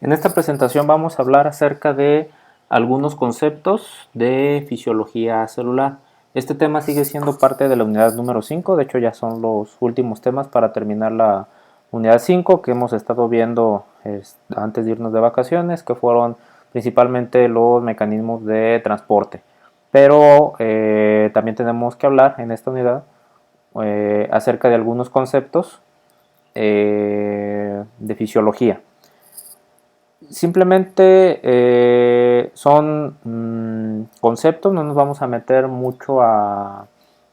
En esta presentación vamos a hablar acerca de algunos conceptos de fisiología celular. Este tema sigue siendo parte de la unidad número 5, de hecho ya son los últimos temas para terminar la unidad 5 que hemos estado viendo antes de irnos de vacaciones, que fueron principalmente los mecanismos de transporte. Pero también tenemos que hablar en esta unidad acerca de algunos conceptos de fisiología. Simplemente son conceptos, no nos vamos a meter mucho a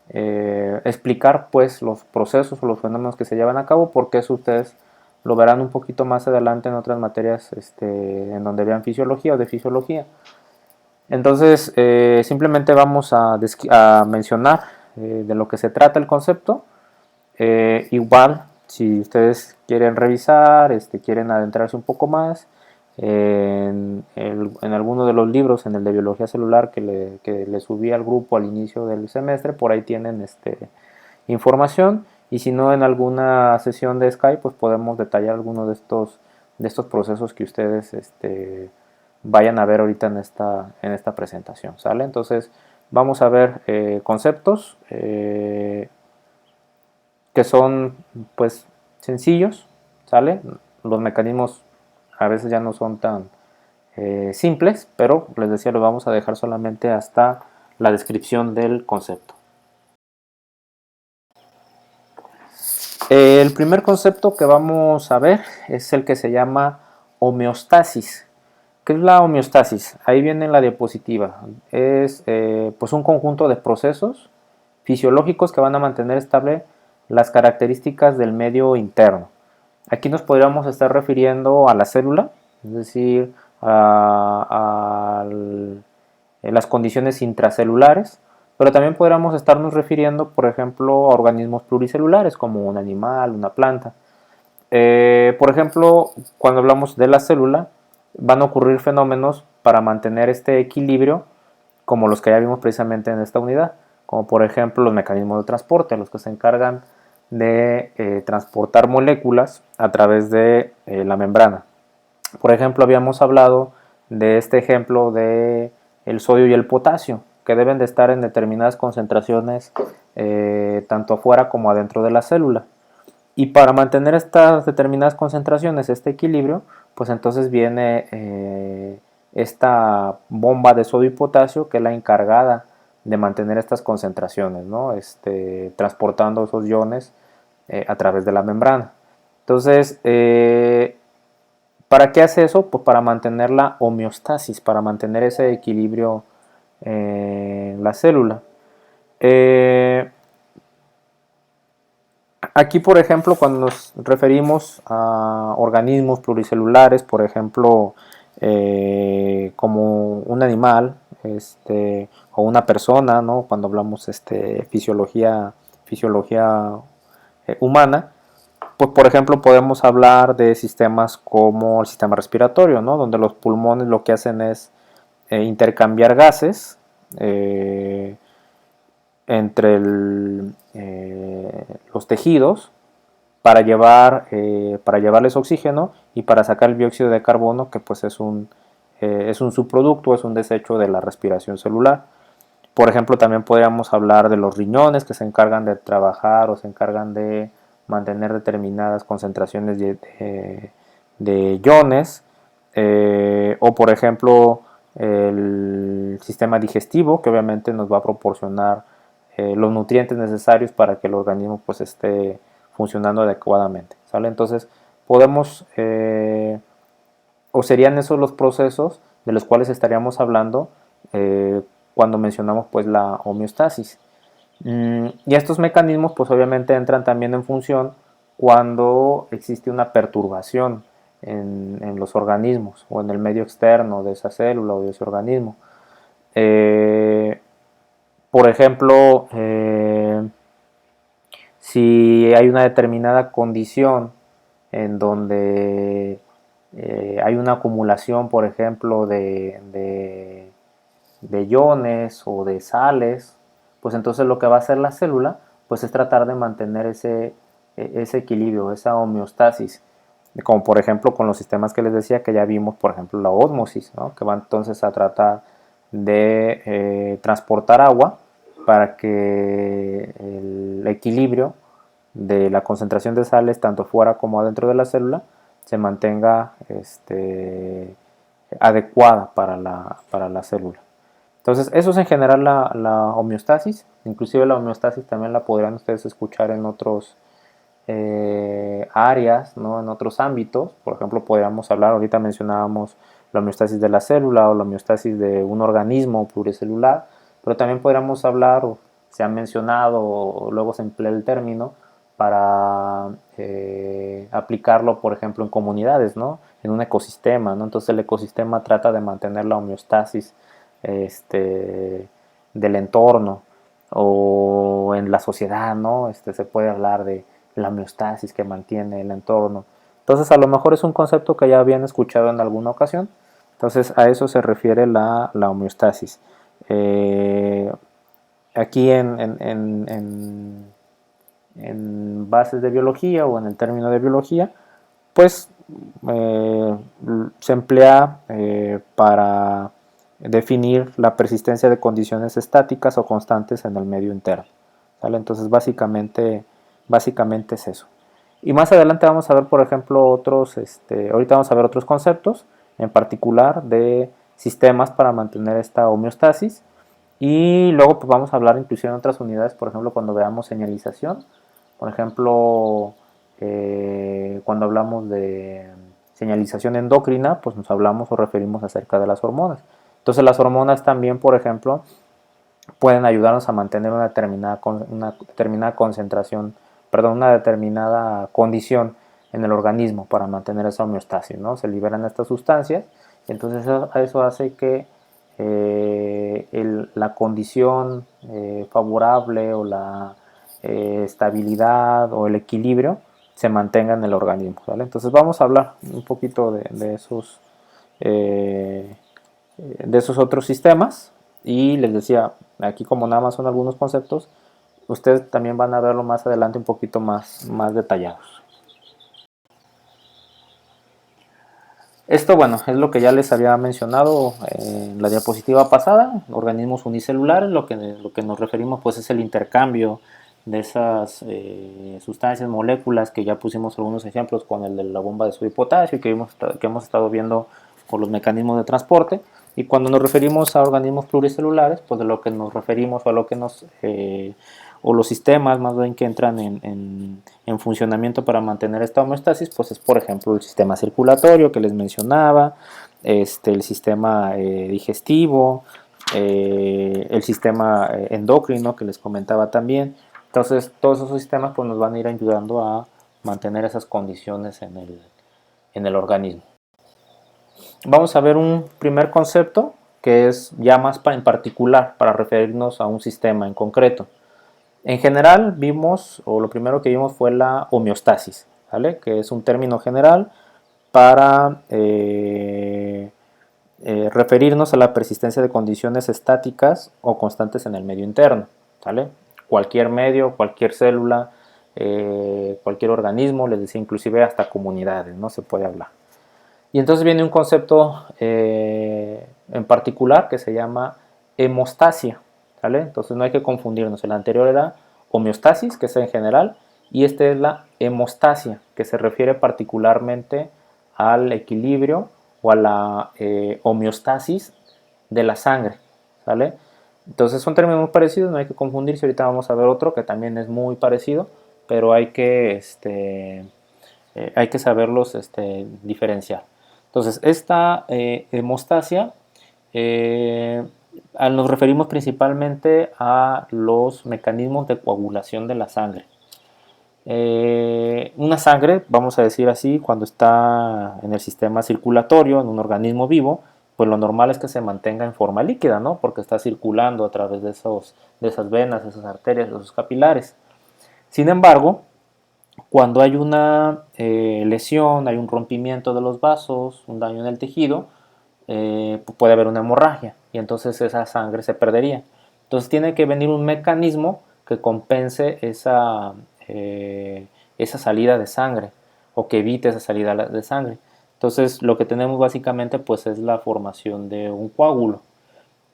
explicar pues los procesos o los fenómenos que se llevan a cabo, porque eso ustedes lo verán un poquito más adelante en otras materias en donde vean fisiología o de fisiología. Entonces simplemente vamos a mencionar de lo que se trata el concepto. Igual, si ustedes quieren revisar, quieren adentrarse un poco más, en alguno de los libros, en el de biología celular que le subí al grupo al inicio del semestre, por ahí tienen información, y si no en alguna sesión de Skype, pues podemos detallar algunos de estos procesos que ustedes vayan a ver ahorita en esta presentación, ¿sale? Entonces vamos a ver conceptos que son pues sencillos, ¿sale? Los mecanismos a veces ya no son tan simples, pero les decía, lo vamos a dejar solamente hasta la descripción del concepto. El primer concepto que vamos a ver es el que se llama homeostasis. ¿Qué es la homeostasis? Ahí viene en la diapositiva. Es pues un conjunto de procesos fisiológicos que van a mantener estable las características del medio interno. Aquí nos podríamos estar refiriendo a la célula, es decir, a las condiciones intracelulares, pero también podríamos estarnos refiriendo, por ejemplo, a organismos pluricelulares como un animal, una planta. Por ejemplo, cuando hablamos de la célula, van a ocurrir fenómenos para mantener este equilibrio, como los que ya vimos precisamente en esta unidad, como por ejemplo los mecanismos de transporte, los que se encargan de transportar moléculas a través de la membrana. Por ejemplo, habíamos hablado de este ejemplo de el sodio y el potasio, que deben de estar en determinadas concentraciones tanto afuera como adentro de la célula. Y para mantener estas determinadas concentraciones, este equilibrio, pues entonces viene esta bomba de sodio y potasio, que es la encargada de mantener estas concentraciones, ¿no? Transportando esos iones a través de la membrana. Entonces, ¿para qué hace eso? Pues para mantener la homeostasis, para mantener ese equilibrio en la célula. Aquí, por ejemplo, cuando nos referimos a organismos pluricelulares, por ejemplo, como un animal o una persona, ¿no? Cuando hablamos fisiología humana, pues por ejemplo podemos hablar de sistemas como el sistema respiratorio, ¿no? Donde los pulmones lo que hacen es intercambiar gases entre los tejidos para llevarles oxígeno y para sacar el dióxido de carbono, que pues es un subproducto, es un desecho de la respiración celular. Por ejemplo, también podríamos hablar de los riñones, que se encargan de trabajar o se encargan de mantener determinadas concentraciones de iones, o por ejemplo el sistema digestivo, que obviamente nos va a proporcionar los nutrientes necesarios para que el organismo pues esté funcionando adecuadamente, ¿sale? Entonces podemos o serían esos los procesos de los cuales estaríamos hablando cuando mencionamos pues la homeostasis. Y estos mecanismos pues obviamente entran también en función cuando existe una perturbación en los organismos o en el medio externo de esa célula o de ese organismo. Por ejemplo, si hay una determinada condición en donde hay una acumulación, por ejemplo, de iones o de sales, pues entonces lo que va a hacer la célula pues es tratar de mantener ese equilibrio, esa homeostasis. como por ejemplo con los sistemas que les decía que ya vimos, por ejemplo la ósmosis, ¿no? Que va entonces a tratar de transportar agua para que el equilibrio de la concentración de sales tanto fuera como adentro de la célula se mantenga adecuada para la célula. Entonces eso es en general la homeostasis. Inclusive la homeostasis también la podrán ustedes escuchar en otros áreas, ¿no? En otros ámbitos. Por ejemplo, podríamos hablar, ahorita mencionábamos la homeostasis de la célula o la homeostasis de un organismo pluricelular, pero también podríamos hablar, o se ha mencionado, o luego se emplea el término para aplicarlo, por ejemplo, en comunidades, ¿no? En un ecosistema, ¿no? Entonces el ecosistema trata de mantener la homeostasis del entorno, o en la sociedad, ¿no? Se puede hablar de la homeostasis que mantiene el entorno. Entonces a lo mejor es un concepto que ya habían escuchado en alguna ocasión. Entonces a eso se refiere la homeostasis. Aquí en bases de biología o en el término de biología, pues eh, se emplea para definir la persistencia de condiciones estáticas o constantes en el medio interno. ¿Vale? Entonces básicamente es eso. Y más adelante vamos a ver, por ejemplo, ahorita vamos a ver otros conceptos, en particular de sistemas para mantener esta homeostasis. Y luego pues vamos a hablar inclusive en otras unidades, por ejemplo, cuando veamos señalización. Por ejemplo, cuando hablamos de señalización endocrina, pues nos hablamos o referimos acerca de las hormonas. Entonces las hormonas también, por ejemplo, pueden ayudarnos a mantener una determinada concentración, perdón, una determinada condición en el organismo para mantener esa homeostasis, ¿no? Se liberan estas sustancias y entonces eso hace que la condición favorable o la estabilidad o el equilibrio se mantenga en el organismo, ¿vale? Entonces vamos a hablar un poquito eh, de esos otros sistemas y les decía, aquí como nada más son algunos conceptos, ustedes también van a verlo más adelante un poquito más detallados. Esto, bueno, es lo que ya les había mencionado en la diapositiva pasada, organismos unicelulares, lo que nos referimos pues es el intercambio de esas sustancias, moléculas, que ya pusimos algunos ejemplos con el de la bomba de sodio y potasio y que hemos estado viendo con los mecanismos de transporte. Y cuando nos referimos a organismos pluricelulares, pues de lo que nos referimos o a lo que o los sistemas más bien que entran en funcionamiento para mantener esta homeostasis, pues es por ejemplo el sistema circulatorio que les mencionaba, el sistema digestivo, el sistema endocrino que les comentaba también. Entonces todos esos sistemas pues nos van a ir ayudando a mantener esas condiciones en el organismo. Vamos a ver un primer concepto que es ya más en particular para referirnos a un sistema en concreto. En general vimos, o lo primero que vimos fue la homeostasis, ¿vale? Que es un término general para referirnos a la persistencia de condiciones estáticas o constantes en el medio interno, ¿vale? Cualquier medio, cualquier célula, cualquier organismo, les decía inclusive hasta comunidades, ¿no? Se puede hablar. Y entonces viene un concepto en particular que se llama hemostasia, ¿vale? Entonces no hay que confundirnos. El anterior era homeostasis, que es en general, y este es la hemostasia, que se refiere particularmente al equilibrio o a la homeostasis de la sangre, ¿vale? Entonces son términos muy parecidos, no hay que confundirse. Ahorita vamos a ver otro que también es muy parecido, pero hay que saberlos diferenciar. Entonces, esta hemostasia nos referimos principalmente a los mecanismos de coagulación de la sangre. Una sangre, vamos a decir así, cuando está en el sistema circulatorio, en un organismo vivo, pues lo normal es que se mantenga en forma líquida, ¿no? Porque está circulando a través de esas venas, de esas arterias, de esos capilares. Sin embargo, cuando hay una lesión, hay un rompimiento de los vasos, un daño en el tejido, puede haber una hemorragia y entonces esa sangre se perdería. Entonces tiene que venir un mecanismo que compense esa salida de sangre o que evite esa salida de sangre. Entonces lo que tenemos básicamente pues es la formación de un coágulo.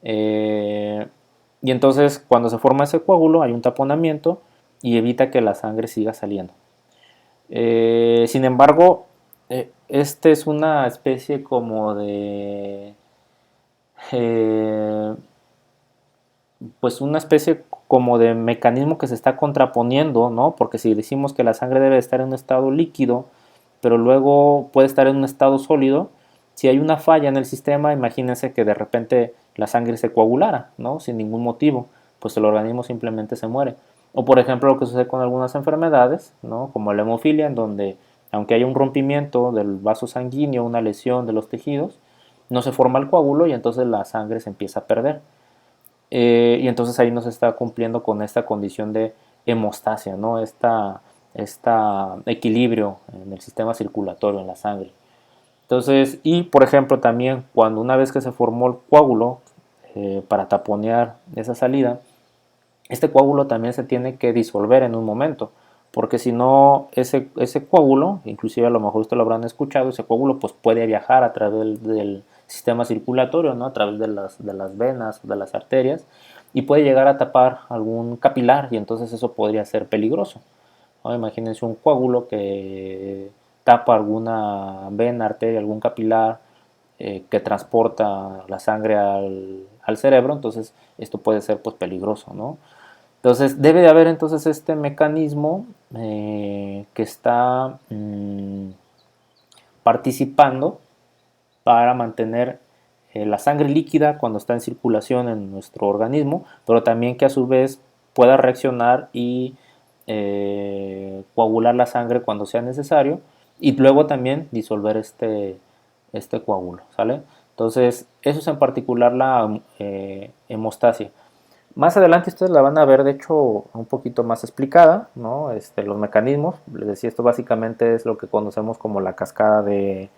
Y entonces cuando se forma ese coágulo hay un taponamiento y evita que la sangre siga saliendo. Sin embargo, este es una especie como de eh, pues una especie como de mecanismo que se está contraponiendo, ¿no? Porque si decimos que la sangre debe estar en un estado líquido, pero luego puede estar en un estado sólido, si hay una falla en el sistema, imagínense que de repente la sangre se coagulara, ¿no? Sin ningún motivo, pues el organismo simplemente se muere. O por ejemplo lo que sucede con algunas enfermedades, ¿no? Como la hemofilia, en donde aunque haya un rompimiento del vaso sanguíneo, una lesión de los tejidos, no se forma el coágulo y entonces la sangre se empieza a perder. Y entonces ahí nos está cumpliendo con esta condición de hemostasia, ¿no? Esta equilibrio en el sistema circulatorio, en la sangre. Entonces, y por ejemplo también cuando una vez que se formó el coágulo para taponear esa salida, este coágulo también se tiene que disolver en un momento, porque si no, ese coágulo, inclusive a lo mejor ustedes lo habrán escuchado, ese coágulo pues puede viajar a través del sistema circulatorio, ¿no? A través de las venas, de las arterias, y puede llegar a tapar algún capilar, y entonces eso podría ser peligroso, ¿no? Imagínense un coágulo que tapa alguna vena, arteria, algún capilar, que transporta la sangre al cerebro, entonces esto puede ser pues peligroso, ¿no? Entonces debe de haber entonces este mecanismo que está participando para mantener la sangre líquida cuando está en circulación en nuestro organismo, pero también que a su vez pueda reaccionar y coagular la sangre cuando sea necesario y luego también disolver este coágulo, ¿sale? Entonces eso es en particular la hemostasia. Más adelante ustedes la van a ver, de hecho, un poquito más explicada, ¿no? Los mecanismos. Les decía, esto básicamente es lo que conocemos como la cascada de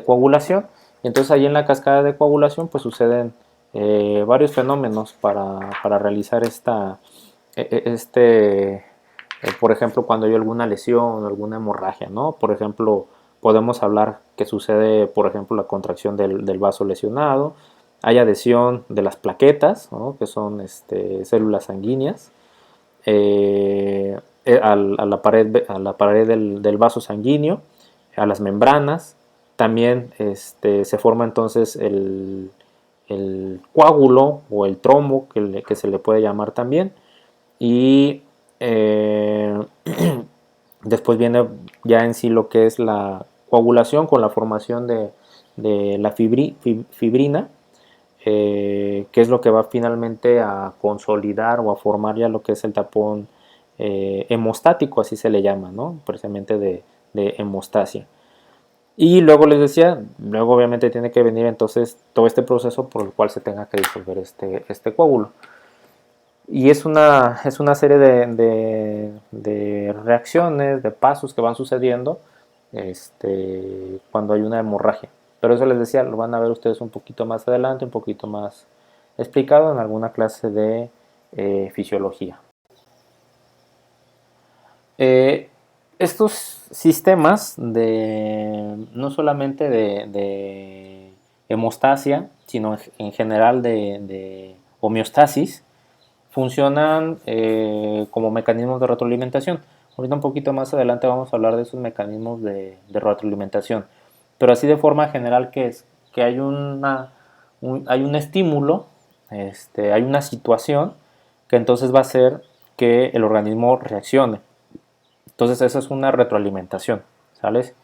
coagulación. Y entonces ahí en la cascada de coagulación pues suceden varios fenómenos para realizar por ejemplo, cuando hay alguna lesión, alguna hemorragia, ¿no? Por ejemplo, podemos hablar que sucede, por ejemplo, la contracción del vaso lesionado, hay adhesión de las plaquetas, ¿no? Que son células sanguíneas, a la pared del vaso sanguíneo, a las membranas. También se forma entonces el coágulo o el trombo, que se le puede llamar también. Y eh, después viene ya en sí lo que es la coagulación con la formación de la fibrina, que es lo que va finalmente a consolidar o a formar ya lo que es el tapón hemostático, así se le llama, ¿no? Precisamente de hemostasia. Y luego les decía, luego obviamente tiene que venir entonces todo este proceso por el cual se tenga que disolver este coágulo. Y es una serie de reacciones, de pasos que van sucediendo cuando hay una hemorragia. Pero eso les decía, lo van a ver ustedes un poquito más adelante, un poquito más explicado en alguna clase de fisiología. Eh, Estos sistemas no solamente de hemostasia, sino en general de homeostasis, funcionan como mecanismos de retroalimentación. Ahorita un poquito más adelante vamos a hablar de esos mecanismos de retroalimentación. Pero así de forma general que es que hay hay un estímulo, hay una situación que entonces va a hacer que el organismo reaccione. Entonces esa es una retroalimentación, ¿sales?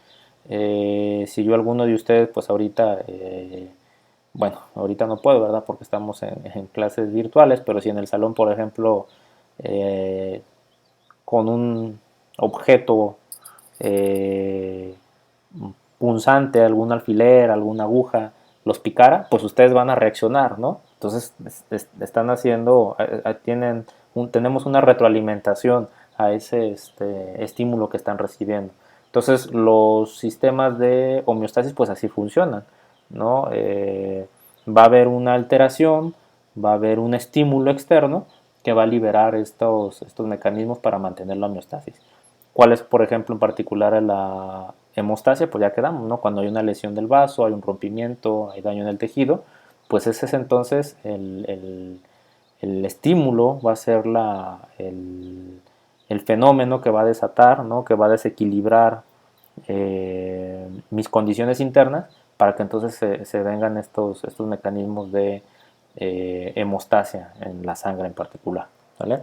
Si yo alguno de ustedes pues ahorita bueno, ahorita no puedo, ¿verdad? Porque estamos en clases virtuales, pero si en el salón, por ejemplo, eh, con un objeto eh, punzante, algún alfiler, alguna aguja, los picara, pues ustedes van a reaccionar, ¿no? Entonces están haciendo, tenemos una retroalimentación a ese estímulo que están recibiendo. Entonces los sistemas de homeostasis pues así funcionan, ¿no? Va a haber una alteración, va a haber un estímulo externo que va a liberar estos mecanismos para mantener la homeostasis. ¿Cuál es, por ejemplo, en particular la hemostasia? Pues ya quedamos, ¿no? Cuando hay una lesión del vaso, hay un rompimiento, hay daño en el tejido, pues ese es entonces el estímulo, va a ser el fenómeno que va a desatar, ¿no? Que va a desequilibrar mis condiciones internas para que entonces se vengan estos mecanismos de hemostasia en la sangre en particular, ¿vale?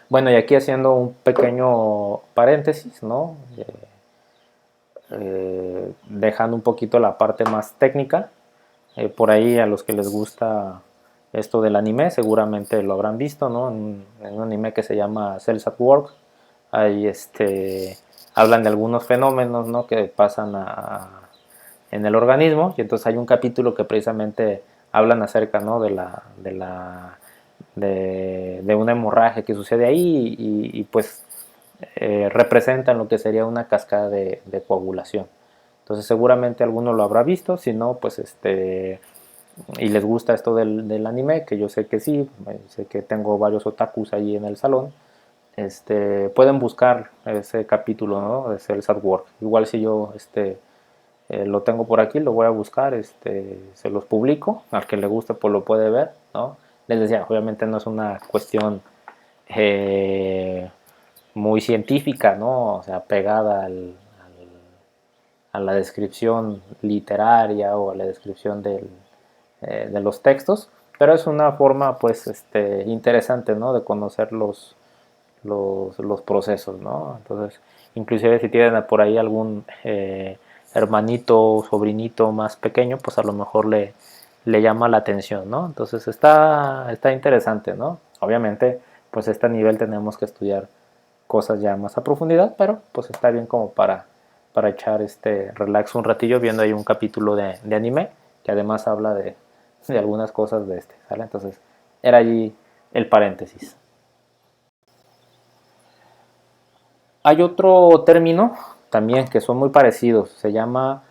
Bueno, y aquí haciendo un pequeño paréntesis, ¿no? Dejando un poquito la parte más técnica, por ahí a los que les gusta esto del anime, seguramente lo habrán visto, ¿no? En un anime que se llama Cells at Work, ahí hablan de algunos fenómenos, ¿no? Que pasan en el organismo, y entonces hay un capítulo que precisamente hablan acerca, ¿no? De una hemorragia que sucede ahí y pues representan lo que sería una cascada de coagulación. Entonces seguramente alguno lo habrá visto, si no, pues y les gusta esto del anime, que yo sé que sí, sé que tengo varios otakus ahí en el salón, pueden buscar ese capítulo, ¿no? De Cells at Work. Igual si yo lo tengo por aquí, lo voy a buscar, se los publico, al que le guste pues lo puede ver, ¿no? Les decía, obviamente no es una cuestión eh, muy científica, ¿no? O sea, pegada a la descripción literaria o a la descripción de los textos, pero es una forma, pues, interesante, ¿no? De conocer los procesos, ¿no? Entonces, inclusive si tienen por ahí algún hermanito o sobrinito más pequeño, pues a lo mejor le llama la atención, ¿no? Entonces está interesante, ¿no? Obviamente, pues a este nivel tenemos que estudiar cosas ya más a profundidad, pero pues está bien como para echar relax un ratillo viendo ahí un capítulo de anime que además habla de algunas cosas ¿sale? Entonces, era allí el paréntesis. Hay otro término también que son muy parecidos, se llama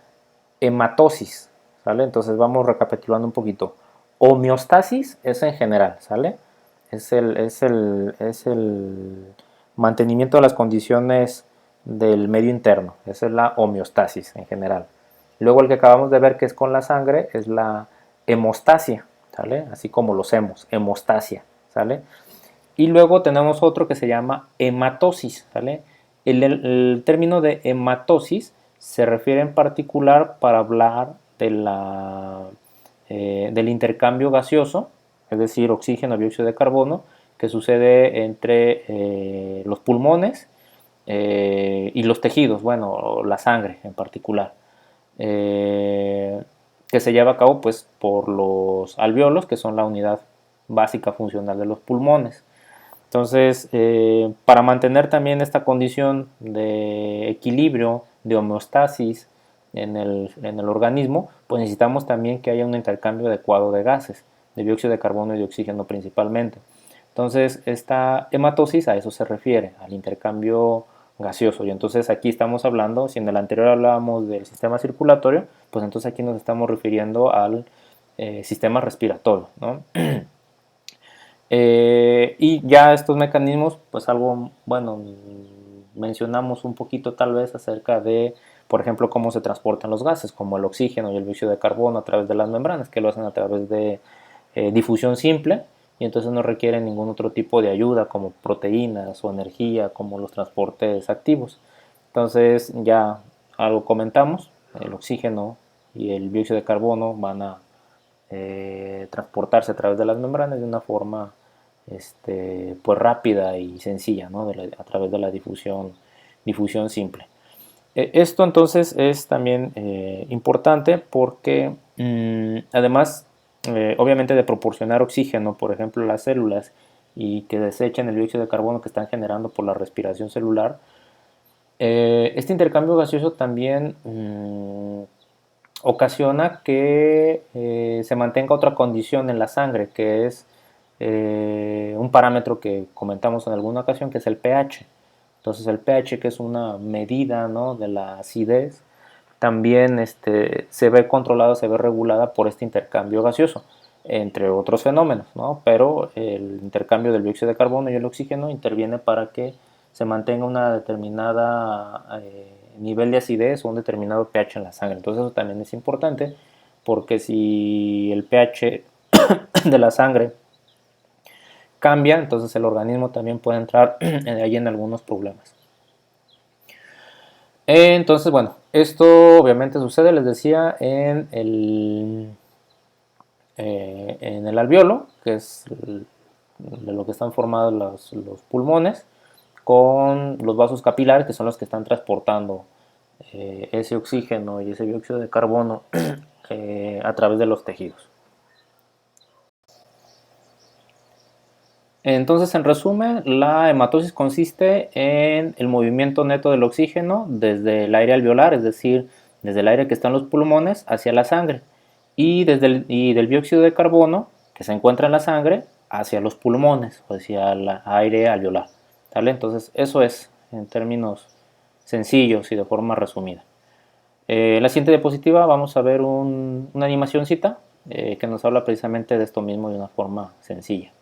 hematosis, ¿sale? Entonces vamos recapitulando un poquito. Homeostasis es en general, ¿sale? Es el mantenimiento de las condiciones del medio interno, esa es la homeostasis en general. Luego el que acabamos de ver que es con la sangre es la hemostasia, ¿sale? Así como los hemos, hemostasia, ¿sale? Y luego tenemos otro que se llama hematosis, ¿vale? El término de hematosis se refiere en particular para hablar del intercambio gaseoso, es decir, oxígeno, dióxido de carbono, que sucede entre los pulmones y los tejidos, bueno, la sangre en particular, eh, que se lleva a cabo pues, por los alveolos, que son la unidad básica funcional de los pulmones. Entonces, para mantener también esta condición de equilibrio, de homeostasis en el organismo, pues necesitamos también que haya un intercambio adecuado de gases, de dióxido de carbono y de oxígeno principalmente. Entonces, esta hematosis a eso se refiere, al intercambio gaseoso. Y entonces aquí estamos hablando, si en el anterior hablábamos del sistema circulatorio, pues entonces aquí nos estamos refiriendo al sistema respiratorio, ¿no? Y ya estos mecanismos, pues algo, bueno, mencionamos un poquito tal vez acerca de, por ejemplo, cómo se transportan los gases, como el oxígeno y el dióxido de carbono a través de las membranas, que lo hacen a través de difusión simple y entonces no requieren ningún otro tipo de ayuda como proteínas o energía, como los transportes activos. Entonces ya algo comentamos, el oxígeno y el dióxido de carbono van a transportarse a través de las membranas de una forma pues rápida y sencilla, ¿no? A través de la difusión simple. Esto entonces es también importante porque además obviamente de proporcionar oxígeno, por ejemplo, a las células y que desechen el dióxido de carbono que están generando por la respiración celular, este intercambio gaseoso también ocasiona que se mantenga otra condición en la sangre, que es un parámetro que comentamos en alguna ocasión, que es el pH. Entonces el pH, que es una medida, ¿no?, de la acidez, también se ve controlada, se ve regulada por este intercambio gaseoso, entre otros fenómenos, ¿no? Pero el intercambio del dióxido de carbono y el oxígeno interviene para que se mantenga una determinada nivel de acidez o un determinado pH en la sangre. Entonces eso también es importante, porque si el pH de la sangre cambia, entonces el organismo también puede entrar ahí en algunos problemas. Entonces, bueno, esto obviamente sucede, les decía, en el alveolo, que es de lo que están formados los pulmones, con los vasos capilares, que son los que están transportando ese oxígeno y ese dióxido de carbono a través de los tejidos. Entonces, en resumen, la hematosis consiste en el movimiento neto del oxígeno desde el aire alveolar, es decir, desde el aire que está en los pulmones hacia la sangre, y del dióxido de carbono que se encuentra en la sangre hacia los pulmones o hacia el aire alveolar. ¿Vale? Entonces, eso es en términos sencillos y de forma resumida. En la siguiente diapositiva vamos a ver una animacióncita que nos habla precisamente de esto mismo de una forma sencilla.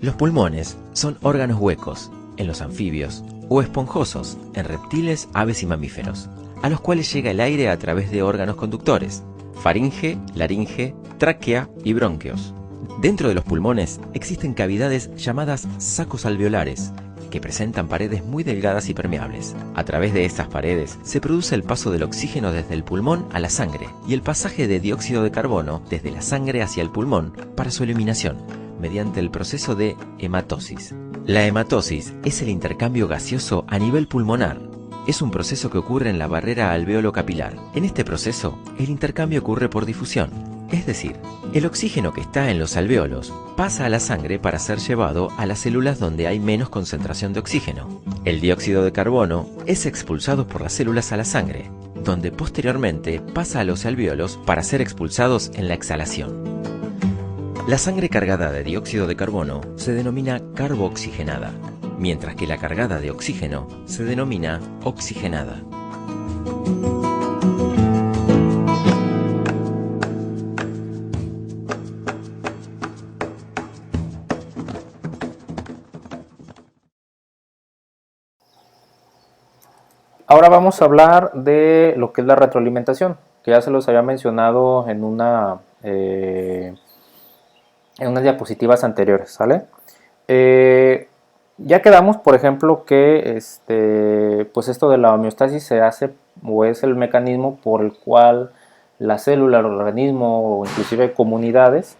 Los pulmones son órganos huecos en los anfibios o esponjosos en reptiles, aves y mamíferos, a los cuales llega el aire a través de órganos conductores, faringe, laringe, tráquea y bronquios. Dentro de los pulmones existen cavidades llamadas sacos alveolares, que presentan paredes muy delgadas y permeables. A través de estas paredes se produce el paso del oxígeno desde el pulmón a la sangre y el pasaje de dióxido de carbono desde la sangre hacia el pulmón para su eliminación, mediante el proceso de hematosis. La hematosis es el intercambio gaseoso a nivel pulmonar. Es un proceso que ocurre en la barrera alveolo-capilar. En este proceso, el intercambio ocurre por difusión, es decir, el oxígeno que está en los alveolos pasa a la sangre para ser llevado a las células donde hay menos concentración de oxígeno. El dióxido de carbono es expulsado por las células a la sangre, donde posteriormente pasa a los alveolos para ser expulsados en la exhalación. La sangre cargada de dióxido de carbono se denomina carbooxigenada, mientras que la cargada de oxígeno se denomina oxigenada. Ahora vamos a hablar de lo que es la retroalimentación, que ya se los había mencionado en unas diapositivas anteriores, ¿sale? Ya quedamos, por ejemplo, que pues esto de la homeostasis se hace o es el mecanismo por el cual la célula, el organismo o inclusive comunidades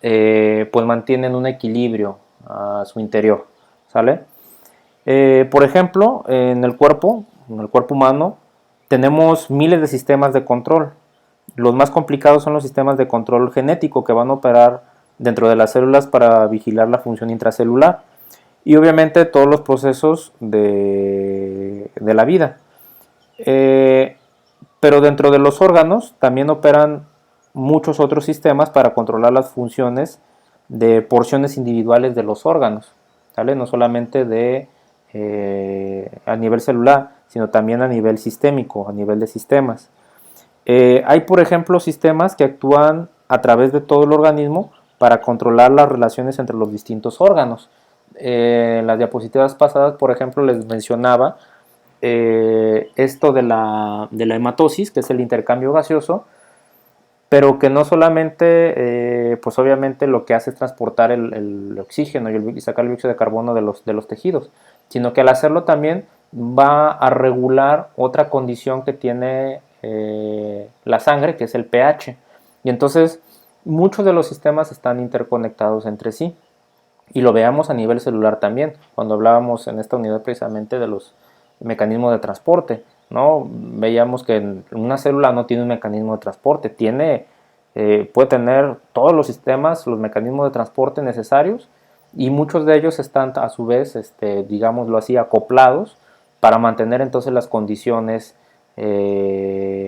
pues mantienen un equilibrio a su interior, ¿sale? Por ejemplo, en el cuerpo humano, tenemos miles de sistemas de control. Los más complicados son los sistemas de control genético que van a operar dentro de las células para vigilar la función intracelular y obviamente todos los procesos de la vida. Pero dentro de los órganos también operan muchos otros sistemas para controlar las funciones de porciones individuales de los órganos, ¿vale? No solamente a nivel celular, sino también a nivel sistémico, a nivel de sistemas. Hay, por ejemplo, sistemas que actúan a través de todo el organismo para controlar las relaciones entre los distintos órganos. En las diapositivas pasadas, por ejemplo, les mencionaba esto de la hematosis, que es el intercambio gaseoso, pero que no solamente, pues obviamente lo que hace es transportar el oxígeno y sacar el dióxido de carbono de los tejidos, sino que al hacerlo también va a regular otra condición que tiene la sangre, que es el pH. Y entonces muchos de los sistemas están interconectados entre sí. Y lo veamos a nivel celular también, cuando hablábamos en esta unidad precisamente de los mecanismos de transporte, ¿no? Veíamos que una célula no tiene un mecanismo de transporte, puede tener todos los sistemas, los mecanismos de transporte necesarios, y muchos de ellos están a su vez, digámoslo así, acoplados para mantener entonces las condiciones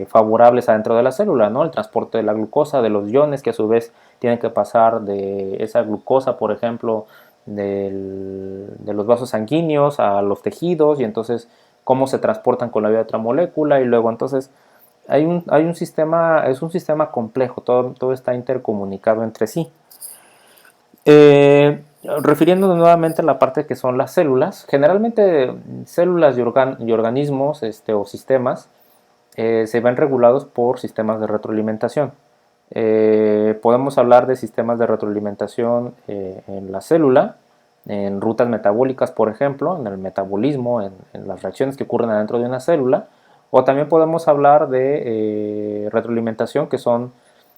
favorables adentro de la célula, ¿no? El transporte de la glucosa, de los iones, que a su vez tienen que pasar de esa glucosa, por ejemplo, de los vasos sanguíneos a los tejidos, y entonces cómo se transportan con la vía de otra molécula, y luego entonces hay un sistema, es un sistema complejo, todo está intercomunicado entre sí. Refiriéndonos nuevamente a la parte que son las células, generalmente células y organismos o sistemas se ven regulados por sistemas de retroalimentación. Podemos hablar de sistemas de retroalimentación en la célula, en rutas metabólicas, por ejemplo, en el metabolismo, en las reacciones que ocurren adentro de una célula, o también podemos hablar de retroalimentación, que son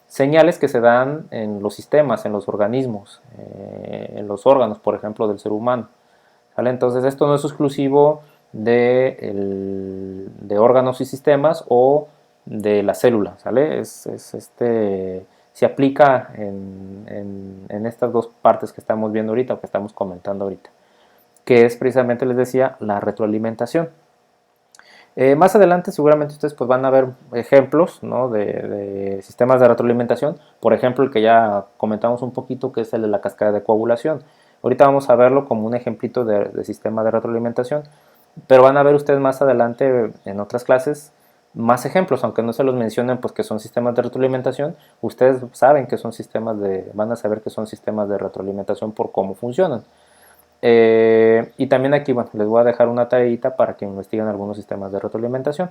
señales que se dan en los sistemas, en los organismos, en los órganos, por ejemplo, del ser humano. ¿Vale? Entonces esto no es exclusivo de órganos y sistemas o de la célula, ¿sale? Se aplica en estas dos partes que estamos viendo ahorita o que estamos comentando ahorita, que es precisamente, les decía, la retroalimentación. Más adelante seguramente ustedes pues, van a ver ejemplos, ¿no? de sistemas de retroalimentación, por ejemplo el que ya comentamos un poquito, que es el de la cascada de coagulación. Ahorita vamos a verlo como un ejemplito de sistema de retroalimentación, pero van a ver ustedes más adelante en otras clases más ejemplos, aunque no se los mencionen pues que son sistemas de retroalimentación, ustedes saben que son van a saber que son sistemas de retroalimentación por cómo funcionan. Y también aquí, bueno, les voy a dejar una tareita para que investiguen algunos sistemas de retroalimentación.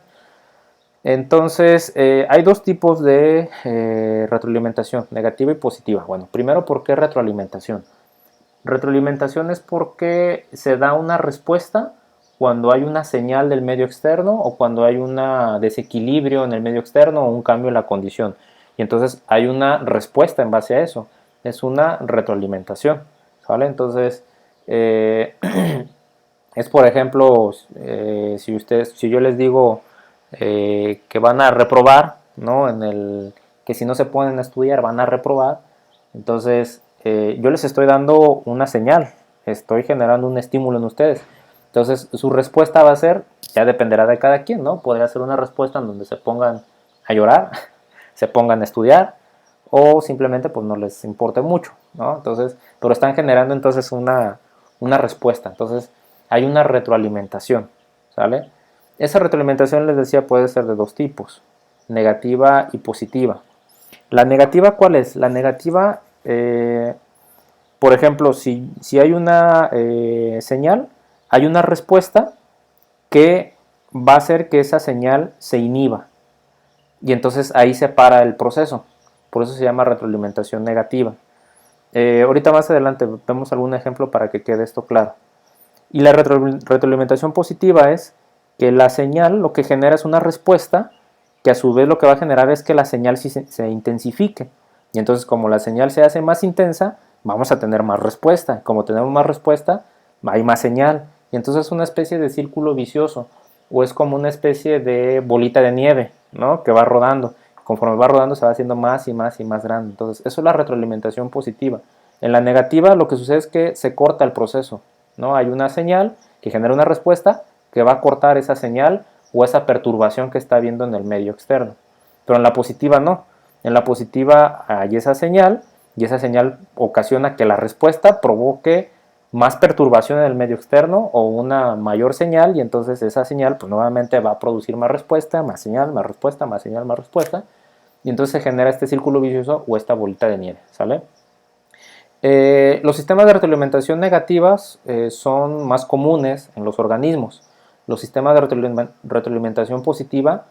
Entonces, hay dos tipos de retroalimentación, negativa y positiva. Bueno, primero, ¿por qué retroalimentación? Retroalimentación es porque se da una respuesta cuando hay una señal del medio externo o cuando hay un desequilibrio en el medio externo o un cambio en la condición. Y entonces hay una respuesta en base a eso. Es una retroalimentación, ¿vale? Entonces, es por ejemplo, si yo les digo que van a reprobar, ¿no? Que si no se ponen a estudiar van a reprobar, entonces yo les estoy dando una señal, estoy generando un estímulo en ustedes. Entonces su respuesta va a ser, ya dependerá de cada quien, ¿no? Podría ser una respuesta en donde se pongan a llorar, se pongan a estudiar, o simplemente pues no les importe mucho, ¿no? Entonces, pero están generando entonces una respuesta. Entonces hay una retroalimentación, ¿sale? Esa retroalimentación, les decía, puede ser de dos tipos, negativa y positiva. ¿La negativa cuál es? La negativa, por ejemplo, si hay una señal, hay una respuesta que va a hacer que esa señal se inhiba. Y entonces ahí se para el proceso. Por eso se llama retroalimentación negativa. Ahorita más adelante vemos algún ejemplo para que quede esto claro. Y la retroalimentación positiva es que la señal lo que genera es una respuesta que a su vez lo que va a generar es que la señal se intensifique. Y entonces como la señal se hace más intensa, vamos a tener más respuesta. Como tenemos más respuesta, hay más señal. Y entonces es una especie de círculo vicioso o es como una especie de bolita de nieve, ¿no? Que va rodando. Conforme va rodando se va haciendo más y más y más grande. Entonces eso es la retroalimentación positiva. En la negativa lo que sucede es que se corta el proceso, ¿no? Hay una señal que genera una respuesta que va a cortar esa señal o esa perturbación que está habiendo en el medio externo. Pero en la positiva no. En la positiva hay esa señal y esa señal ocasiona que la respuesta provoque más perturbación en el medio externo o una mayor señal y entonces esa señal pues nuevamente va a producir más respuesta, más señal, más respuesta, más señal, más respuesta y entonces se genera este círculo vicioso o esta bolita de nieve, ¿sale? Los sistemas de retroalimentación negativas son más comunes en los organismos. Los sistemas de retroalimentación positiva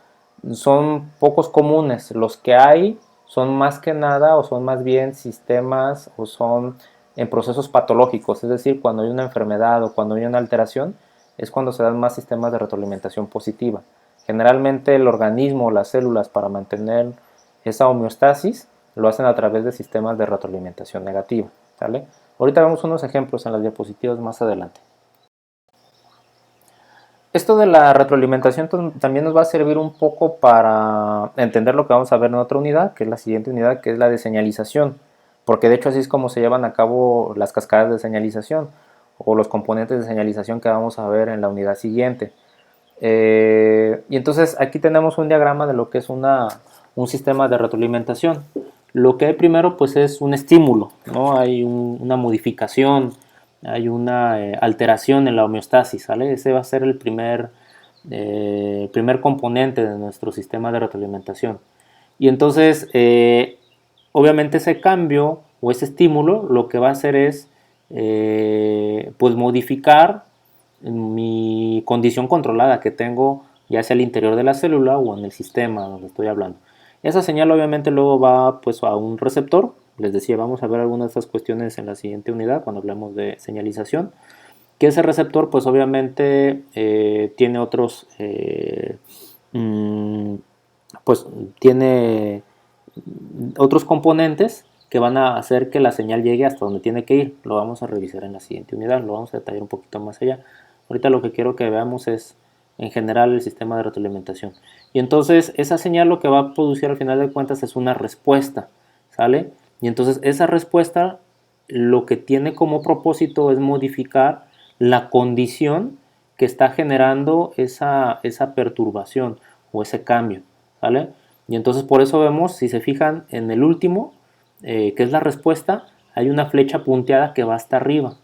son pocos comunes. Los que hay son más que nada o son más bien sistemas o son en procesos patológicos, es decir, cuando hay una enfermedad o cuando hay una alteración, es cuando se dan más sistemas de retroalimentación positiva. Generalmente el organismo o las células para mantener esa homeostasis lo hacen a través de sistemas de retroalimentación negativa, ¿vale? Ahorita vemos unos ejemplos en las diapositivas más adelante. Esto de la retroalimentación también nos va a servir un poco para entender lo que vamos a ver en otra unidad, que es la siguiente unidad, que es la de señalización, porque de hecho así es como se llevan a cabo las cascadas de señalización o los componentes de señalización que vamos a ver en la unidad siguiente. Y entonces aquí tenemos un diagrama de lo que es un sistema de retroalimentación. Lo que hay primero pues es un estímulo, ¿no? Hay una modificación, hay una alteración en la homeostasis, ¿vale? Ese va a ser el primer primer componente de nuestro sistema de retroalimentación. Y entonces, obviamente ese cambio o ese estímulo lo que va a hacer es pues modificar mi condición controlada que tengo, ya sea al interior de la célula o en el sistema donde estoy hablando. Esa señal obviamente luego va pues a un receptor. Les decía, vamos a ver algunas de estas cuestiones en la siguiente unidad cuando hablemos de señalización. Que ese receptor pues obviamente tiene otros pues tiene otros componentes que van a hacer que la señal llegue hasta donde tiene que ir. Lo vamos a revisar en la siguiente unidad, lo vamos a detallar un poquito más allá. Ahorita lo que quiero que veamos es en general el sistema de retroalimentación. Y entonces esa señal lo que va a producir al final de cuentas es una respuesta, ¿sale? Y entonces esa respuesta lo que tiene como propósito es modificar la condición que está generando esa perturbación o ese cambio, ¿vale? Y entonces por eso vemos, si se fijan en el último, que es la respuesta, hay una flecha punteada que va hasta arriba.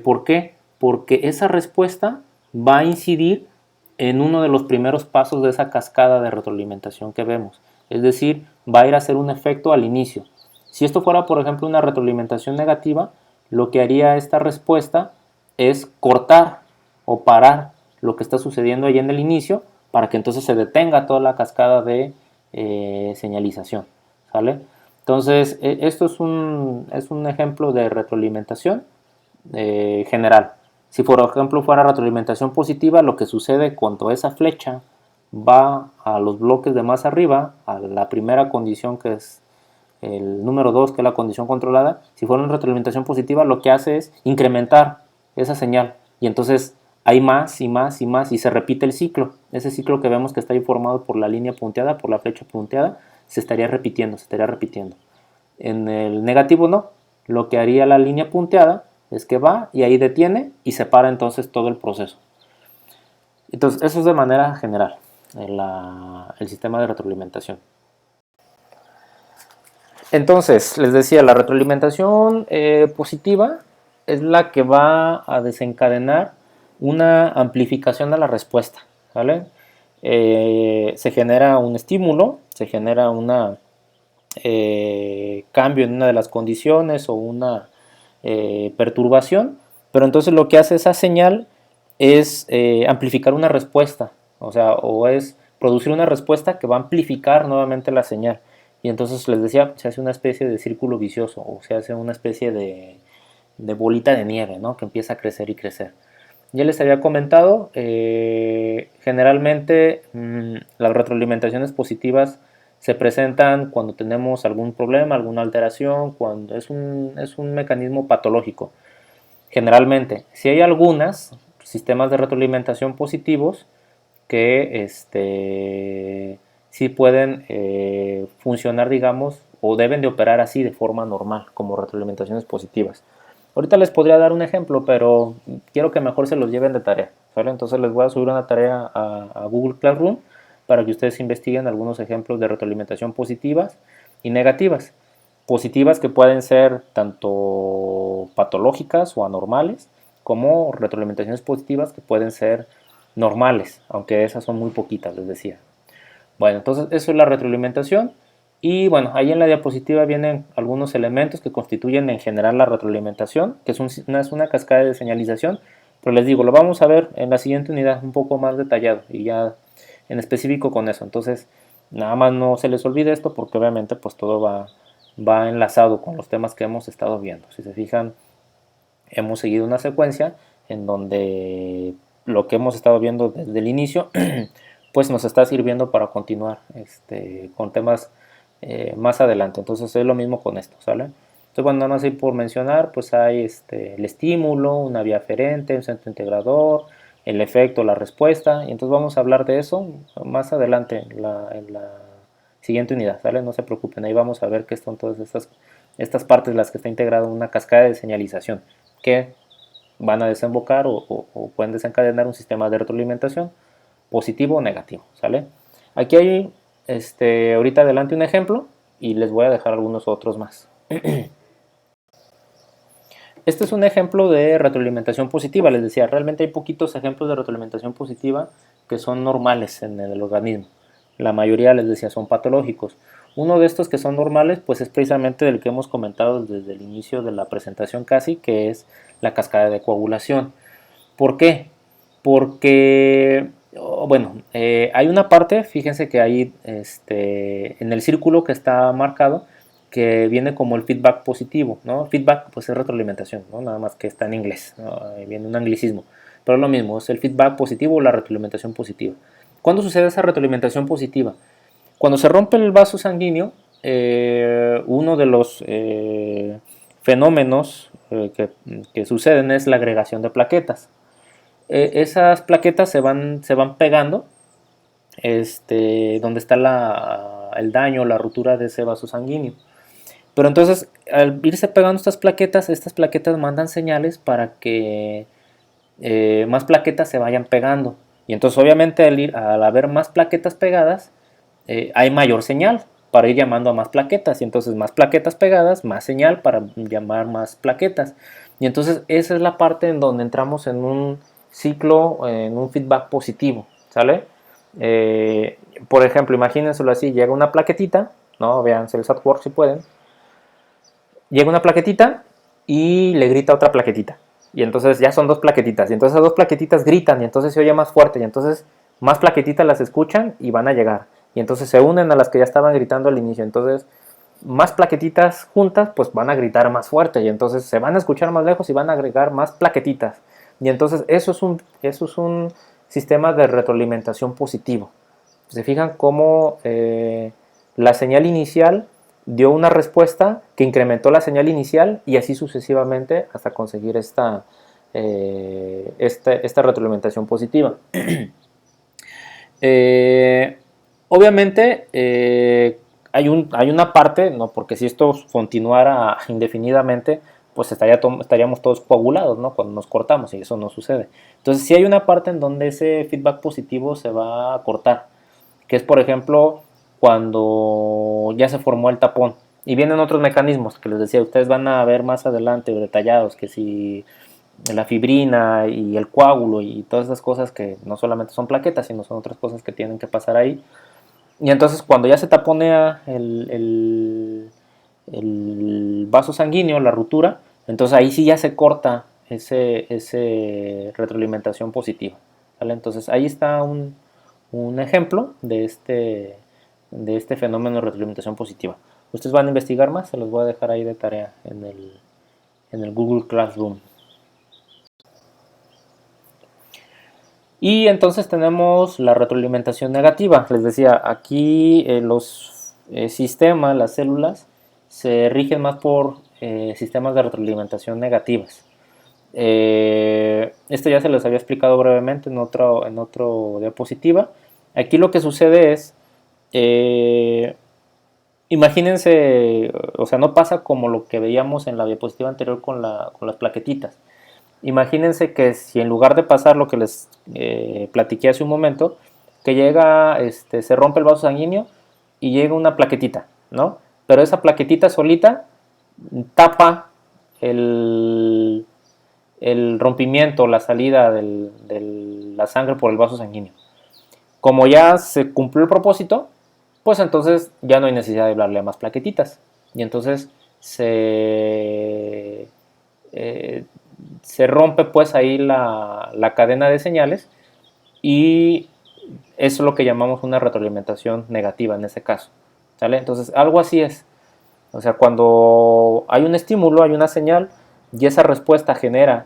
¿Por qué? Porque esa respuesta va a incidir en uno de los primeros pasos de esa cascada de retroalimentación que vemos. Es decir, va a ir a hacer un efecto al inicio. Si esto fuera, por ejemplo, una retroalimentación negativa, lo que haría esta respuesta es cortar o parar lo que está sucediendo ahí en el inicio para que entonces se detenga toda la cascada de señalización. ¿Sale? Entonces, esto es un ejemplo de retroalimentación general. Si por ejemplo fuera retroalimentación positiva, lo que sucede cuando esa flecha va a los bloques de más arriba, a la primera condición que es el número 2, que es la condición controlada, si fuera una retroalimentación positiva, lo que hace es incrementar esa señal. Y entonces hay más y más y más y se repite el ciclo. Ese ciclo que vemos que está ahí formado por la línea punteada, por la flecha punteada, se estaría repitiendo, se estaría repitiendo. En el negativo no. Lo que haría la línea punteada es que va y ahí detiene y se para entonces todo el proceso. Entonces, eso es de manera general el sistema de retroalimentación. Entonces, les decía, la retroalimentación positiva es la que va a desencadenar una amplificación de la respuesta, ¿vale? Se genera un estímulo, se genera un cambio en una de las condiciones o una perturbación, pero entonces lo que hace esa señal es amplificar una respuesta, o es producir una respuesta que va a amplificar nuevamente la señal. Y entonces les decía, se hace una especie de círculo vicioso o se hace una especie de bolita de nieve, ¿no? Que empieza a crecer y crecer. Ya les había comentado, generalmente las retroalimentaciones positivas se presentan cuando tenemos algún problema, alguna alteración, cuando es un mecanismo patológico. Generalmente, si hay algunos sistemas de retroalimentación positivos que sí pueden funcionar, digamos, o deben de operar así de forma normal, como retroalimentaciones positivas. Ahorita les podría dar un ejemplo, pero quiero que mejor se los lleven de tarea, ¿vale? Entonces les voy a subir una tarea a Google Classroom para que ustedes investiguen algunos ejemplos de retroalimentación positivas y negativas. Positivas que pueden ser tanto patológicas o anormales, como retroalimentaciones positivas que pueden ser normales, aunque esas son muy poquitas, les decía. Bueno, entonces eso es la retroalimentación. Y bueno, ahí en la diapositiva vienen algunos elementos que constituyen en general la retroalimentación, que es una cascada de señalización, pero les digo, lo vamos a ver en la siguiente unidad un poco más detallado y ya en específico con eso. Entonces, nada más no se les olvide esto porque obviamente pues todo va enlazado con los temas que hemos estado viendo. Si se fijan, hemos seguido una secuencia en donde lo que hemos estado viendo desde el inicio pues nos está sirviendo para continuar con temas más adelante. Entonces es lo mismo con esto, ¿sale? Entonces, bueno, nada más ahí por mencionar, pues hay el estímulo, una vía aferente, un centro integrador, el efecto, la respuesta, y entonces vamos a hablar de eso más adelante en la siguiente unidad, ¿sale? No se preocupen, ahí vamos a ver qué son todas estas partes las que está integrada una cascada de señalización que van a desembocar o pueden desencadenar un sistema de retroalimentación positivo o negativo, ¿sale? Aquí hay ahorita adelante un ejemplo y les voy a dejar algunos otros más. Este es un ejemplo de retroalimentación positiva. Les decía, realmente hay poquitos ejemplos de retroalimentación positiva que son normales en el organismo. La mayoría, les decía, son patológicos. Uno de estos que son normales, pues es precisamente del que hemos comentado desde el inicio de la presentación casi, que es la cascada de coagulación. ¿Por qué? Porque, bueno, hay una parte, fíjense que ahí en el círculo que está marcado, que viene como el feedback positivo, ¿no? Feedback pues es retroalimentación, ¿no? Nada más que está en inglés, ¿no? Viene un anglicismo, pero es lo mismo, es el feedback positivo o la retroalimentación positiva. ¿Cuándo sucede esa retroalimentación positiva? Cuando se rompe el vaso sanguíneo, uno de los fenómenos que suceden es la agregación de plaquetas. Esas plaquetas se van pegando donde está el daño, la ruptura de ese vaso sanguíneo. Pero entonces, al irse pegando estas plaquetas mandan señales para que más plaquetas se vayan pegando. Y entonces, obviamente, al haber más plaquetas pegadas, hay mayor señal para ir llamando a más plaquetas. Y entonces, más plaquetas pegadas, más señal para llamar más plaquetas. Y entonces, esa es la parte en donde entramos en un ciclo, en un feedback positivo, ¿sale? Por ejemplo, imagínenselo así, llega una plaquetita, ¿no? Vean Cells at Work si pueden. Llega una plaquetita y le grita otra plaquetita. Y entonces ya son dos plaquetitas. Y entonces esas dos plaquetitas gritan y entonces se oye más fuerte. Y entonces más plaquetitas las escuchan y van a llegar. Y entonces se unen a las que ya estaban gritando al inicio. Entonces más plaquetitas juntas pues van a gritar más fuerte. Y entonces se van a escuchar más lejos y van a agregar más plaquetitas. Y entonces eso es un sistema de retroalimentación positivo. Se fijan cómo la señal inicial dio una respuesta que incrementó la señal inicial y así sucesivamente hasta conseguir esta retroalimentación positiva. Obviamente hay una parte, ¿no? Porque si esto continuara indefinidamente, pues estaríamos todos coagulados, ¿no? Cuando nos cortamos, y eso no sucede. Entonces sí hay una parte en donde ese feedback positivo se va a cortar, que es por ejemplo cuando ya se formó el tapón. Y vienen otros mecanismos que les decía, ustedes van a ver más adelante detallados, que si la fibrina y el coágulo y todas esas cosas que no solamente son plaquetas, sino son otras cosas que tienen que pasar ahí. Y entonces cuando ya se taponea el vaso sanguíneo, la ruptura, entonces ahí sí ya se corta ese retroalimentación positiva, ¿vale? Entonces ahí está un ejemplo de este fenómeno de retroalimentación positiva. Ustedes van a investigar más, se los voy a dejar ahí de tarea en el Google Classroom. Y entonces tenemos la retroalimentación negativa. Les decía, aquí los sistemas, las células, se rigen más por sistemas de retroalimentación negativas. Esto ya se les había explicado brevemente en otro diapositiva. Aquí lo que sucede es, imagínense, o sea, no pasa como lo que veíamos en la diapositiva anterior con las plaquetitas. Imagínense que si en lugar de pasar lo que les platiqué hace un momento, que llega, se rompe el vaso sanguíneo y llega una plaquetita, ¿no? Pero esa plaquetita solita tapa el rompimiento, la salida de la sangre por el vaso sanguíneo. Como ya se cumplió el propósito, pues entonces ya no hay necesidad de darle a más plaquetitas. Y entonces se rompe pues ahí la cadena de señales y eso es lo que llamamos una retroalimentación negativa en ese caso, ¿sale? Entonces algo así es, o sea, cuando hay un estímulo, hay una señal y esa respuesta genera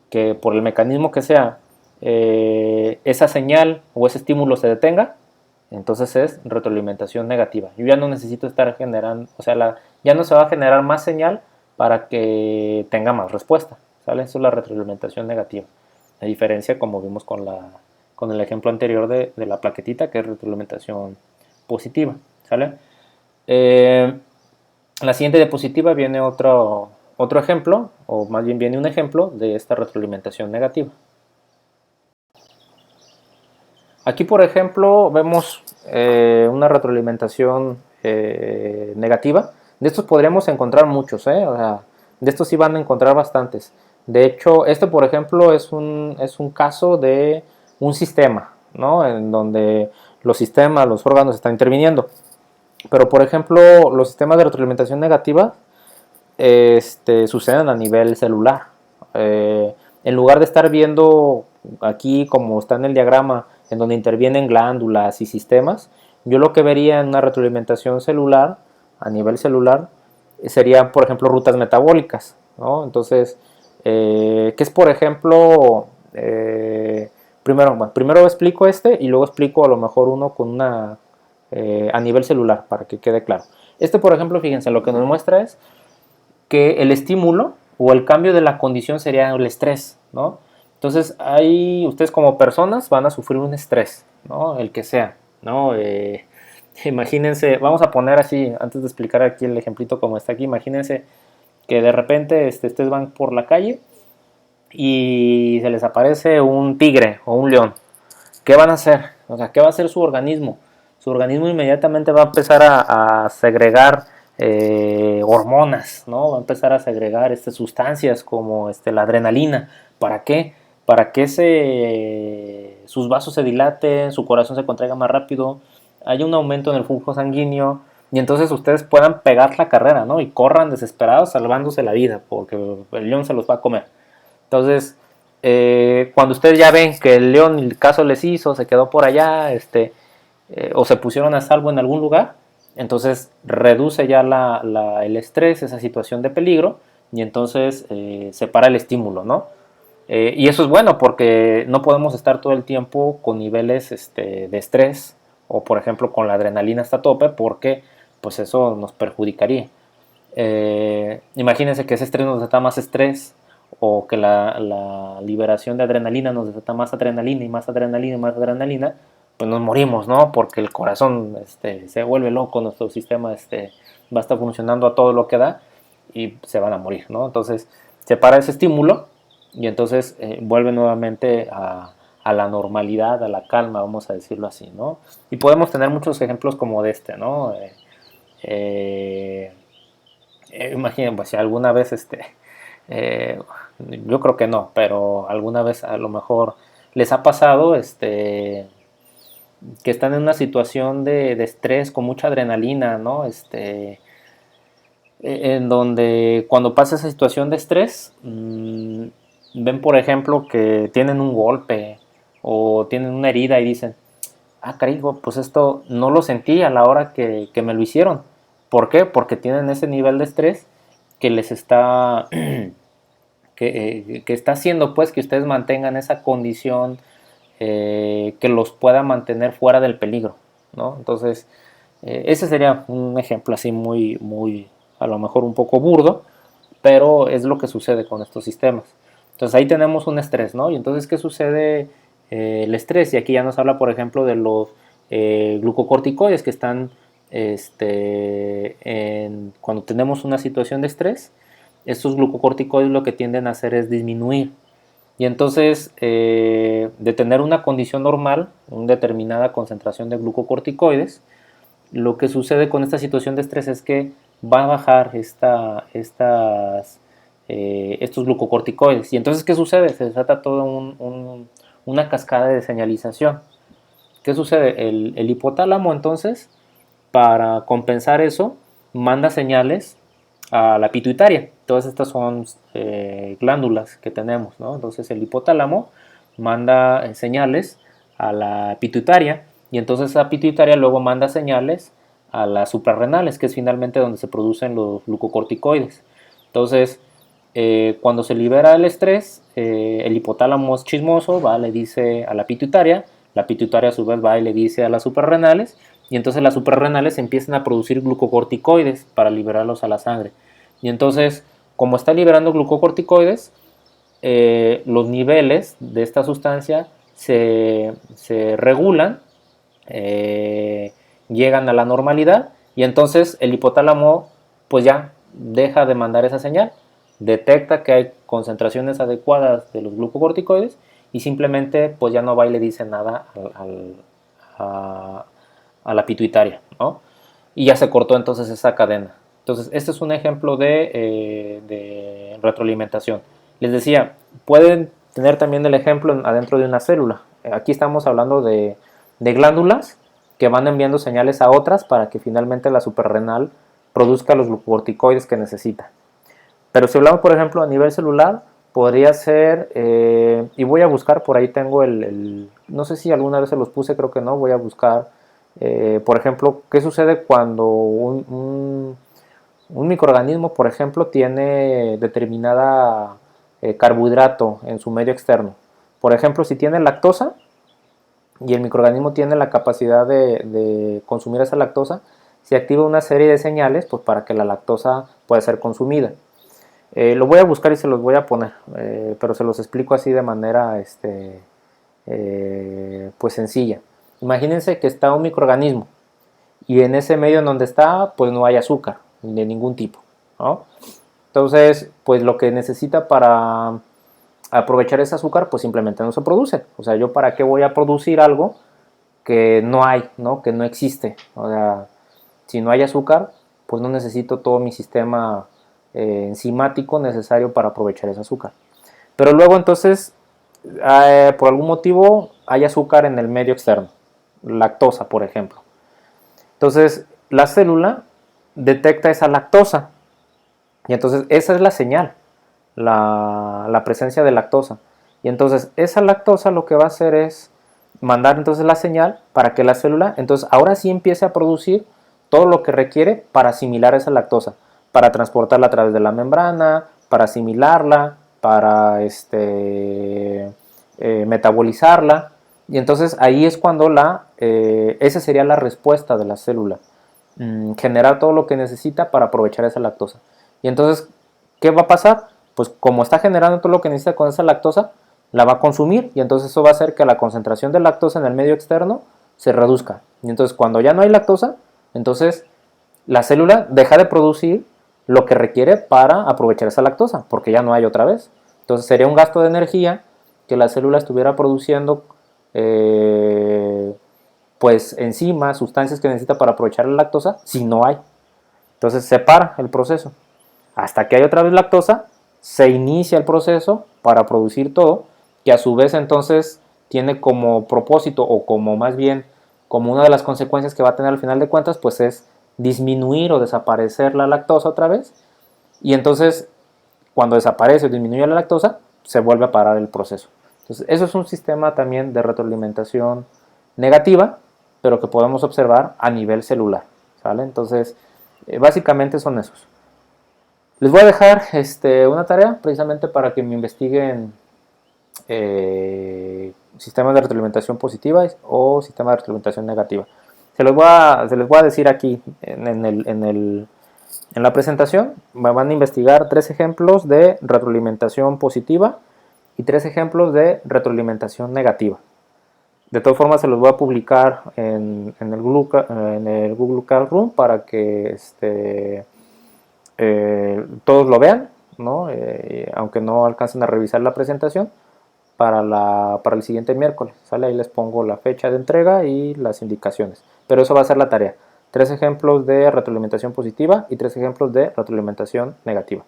que por el mecanismo que sea esa señal o ese estímulo se detenga, entonces es retroalimentación negativa. Yo ya no necesito estar generando, o sea, ya no se va a generar más señal para que tenga más respuesta, ¿sale? Eso es la retroalimentación negativa. A diferencia, como vimos con el ejemplo anterior de la plaquetita, que es retroalimentación positiva, ¿sale? La siguiente diapositiva viene otro ejemplo, o más bien viene un ejemplo de esta retroalimentación negativa. Aquí, por ejemplo, vemos una retroalimentación negativa. De estos podríamos encontrar muchos, o sea, De estos sí van a encontrar bastantes. De hecho, este por ejemplo es un caso de un sistema, ¿no? En donde los sistemas, los órganos están interviniendo. Pero por ejemplo, los sistemas de retroalimentación negativa suceden a nivel celular. En lugar de estar viendo aquí como está en el diagrama, en donde intervienen glándulas y sistemas, yo lo que vería en una retroalimentación celular, a nivel celular, serían, por ejemplo, rutas metabólicas, ¿no? Entonces, ¿qué es, por ejemplo? Primero explico y luego explico a lo mejor uno con una a nivel celular, para que quede claro. Por ejemplo, fíjense, lo que nos muestra es que el estímulo o el cambio de la condición sería el estrés, ¿no? Entonces, ahí ustedes como personas van a sufrir un estrés, ¿no? El que sea, ¿no? Imagínense, vamos a poner así, antes de explicar aquí el ejemplito como está aquí, imagínense que de repente ustedes van por la calle y se les aparece un tigre o un león. ¿Qué van a hacer? O sea, ¿qué va a hacer su organismo? Su organismo inmediatamente va a empezar a segregar hormonas, ¿no? Va a empezar a segregar sustancias como la adrenalina. ¿Para qué? Para que sus vasos se dilaten, su corazón se contraiga más rápido, haya un aumento en el flujo sanguíneo y entonces ustedes puedan pegar la carrera, ¿no? Y corran desesperados salvándose la vida porque el león se los va a comer. Entonces, cuando ustedes ya ven que el león, el caso les hizo, se quedó por allá, o se pusieron a salvo en algún lugar, entonces reduce ya el estrés, esa situación de peligro, y entonces se para el estímulo, ¿no? Y eso es bueno porque no podemos estar todo el tiempo con niveles de estrés, o por ejemplo con la adrenalina hasta tope, porque pues eso nos perjudicaría. Imagínense que ese estrés nos da más estrés, o que la liberación de adrenalina nos desata más adrenalina y más adrenalina y más adrenalina, pues nos morimos, ¿no? Porque el corazón se vuelve loco, nuestro sistema va a estar funcionando a todo lo que da y se van a morir, ¿no? Entonces se para ese estímulo y entonces vuelve nuevamente a la normalidad, a la calma, vamos a decirlo así, ¿no? Y podemos tener muchos ejemplos como de ¿no? Imaginen, pues si alguna vez eh, yo creo que no, pero alguna vez a lo mejor les ha pasado que están en una situación de estrés con mucha adrenalina, ¿no? En donde cuando pasa esa situación de estrés, ven por ejemplo que tienen un golpe o tienen una herida y dicen, ah, cariño, pues esto no lo sentí a la hora que me lo hicieron. ¿Por qué? Porque tienen ese nivel de estrés que les está que está haciendo pues que ustedes mantengan esa condición que los pueda mantener fuera del peligro, ¿no? Entonces, ese sería un ejemplo así muy, a lo mejor un poco burdo, pero es lo que sucede con estos sistemas. Entonces ahí tenemos un estrés, ¿no? Y entonces, ¿qué sucede el estrés? Y aquí ya nos habla, por ejemplo, de los glucocorticoides que están cuando tenemos una situación de estrés. Estos glucocorticoides lo que tienden a hacer es disminuir. Y entonces, de tener una condición normal, una determinada concentración de glucocorticoides, lo que sucede con esta situación de estrés es que va a bajar estos glucocorticoides. Y entonces, ¿qué sucede? Se desata toda una cascada de señalización. ¿Qué sucede? El hipotálamo, entonces, para compensar eso, manda señales a la pituitaria. Todas estas son glándulas que tenemos, ¿no? Entonces el hipotálamo manda señales a la pituitaria y entonces esa pituitaria luego manda señales a las suprarrenales, que es finalmente donde se producen los glucocorticoides. Entonces, cuando se libera el estrés, el hipotálamo es chismoso, va, le dice a la pituitaria a su vez va y le dice a las suprarrenales, y entonces las suprarrenales empiezan a producir glucocorticoides para liberarlos a la sangre. Y entonces, como está liberando glucocorticoides, los niveles de esta sustancia se regulan, llegan a la normalidad y entonces el hipotálamo pues ya deja de mandar esa señal, detecta que hay concentraciones adecuadas de los glucocorticoides y simplemente pues ya no va y le dice nada a la pituitaria, ¿no? Y ya se cortó entonces esa cadena. Entonces este es un ejemplo de retroalimentación. Les decía, pueden tener también el ejemplo adentro de una célula. Aquí estamos hablando de glándulas que van enviando señales a otras para que finalmente la suprarrenal produzca los glucocorticoides que necesita. Pero si hablamos, por ejemplo, a nivel celular, podría ser, y voy a buscar, por ahí tengo no sé si alguna vez se los puse, creo que no, voy a buscar, por ejemplo, qué sucede cuando un microorganismo, por ejemplo, tiene determinada carbohidrato en su medio externo. Por ejemplo, si tiene lactosa y el microorganismo tiene la capacidad de consumir esa lactosa, se activa una serie de señales pues, para que la lactosa pueda ser consumida. Lo voy a buscar y se los voy a poner, pero se los explico así de manera pues sencilla. Imagínense que está un microorganismo y en ese medio en donde está pues no hay azúcar de ningún tipo, ¿no? Entonces pues lo que necesita para aprovechar ese azúcar pues simplemente no se produce. O sea, yo para qué voy a producir algo que no hay, ¿no? Que no existe. O sea, si no hay azúcar pues no necesito todo mi sistema enzimático necesario para aprovechar ese azúcar. Pero luego entonces, por algún motivo, hay azúcar en el medio externo, lactosa, por ejemplo. Entonces, la célula detecta esa lactosa y entonces esa es la señal, la presencia de lactosa. Y entonces esa lactosa lo que va a hacer es mandar entonces la señal para que la célula, entonces ahora sí empiece a producir todo lo que requiere para asimilar esa lactosa, para transportarla a través de la membrana, para asimilarla, para metabolizarla. Y entonces ahí es cuando esa sería la respuesta de la célula, generar todo lo que necesita para aprovechar esa lactosa. Y entonces, ¿qué va a pasar? Pues como está generando todo lo que necesita con esa lactosa, la va a consumir y entonces eso va a hacer que la concentración de lactosa en el medio externo se reduzca. Y entonces cuando ya no hay lactosa, entonces la célula deja de producir lo que requiere para aprovechar esa lactosa, porque ya no hay otra vez. Entonces sería un gasto de energía que la célula estuviera produciendo pues enzimas, sustancias que necesita para aprovechar la lactosa, si no hay. Entonces se para el proceso. Hasta que hay otra vez lactosa, se inicia el proceso para producir todo, que a su vez entonces tiene como propósito, o como más bien, como una de las consecuencias que va a tener al final de cuentas, pues es disminuir o desaparecer la lactosa otra vez, y entonces cuando desaparece o disminuye la lactosa, se vuelve a parar el proceso. Entonces eso es un sistema también de retroalimentación negativa, pero que podemos observar a nivel celular, ¿sale? Entonces básicamente son esos. Les voy a dejar una tarea precisamente para que me investiguen sistemas de retroalimentación positiva o sistemas de retroalimentación negativa. Se les voy a decir aquí en la presentación. Van a investigar 3 ejemplos de retroalimentación positiva y 3 ejemplos de retroalimentación negativa. De todas formas se los voy a publicar en el Google Classroom para que todos lo vean, ¿no? Aunque no alcancen a revisar la presentación para el siguiente miércoles, ¿sale? Ahí les pongo la fecha de entrega y las indicaciones, pero eso va a ser la tarea: 3 ejemplos de retroalimentación positiva y 3 ejemplos de retroalimentación negativa,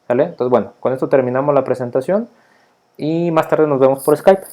¿sale? Entonces bueno, con esto terminamos la presentación y más tarde nos vemos por Skype.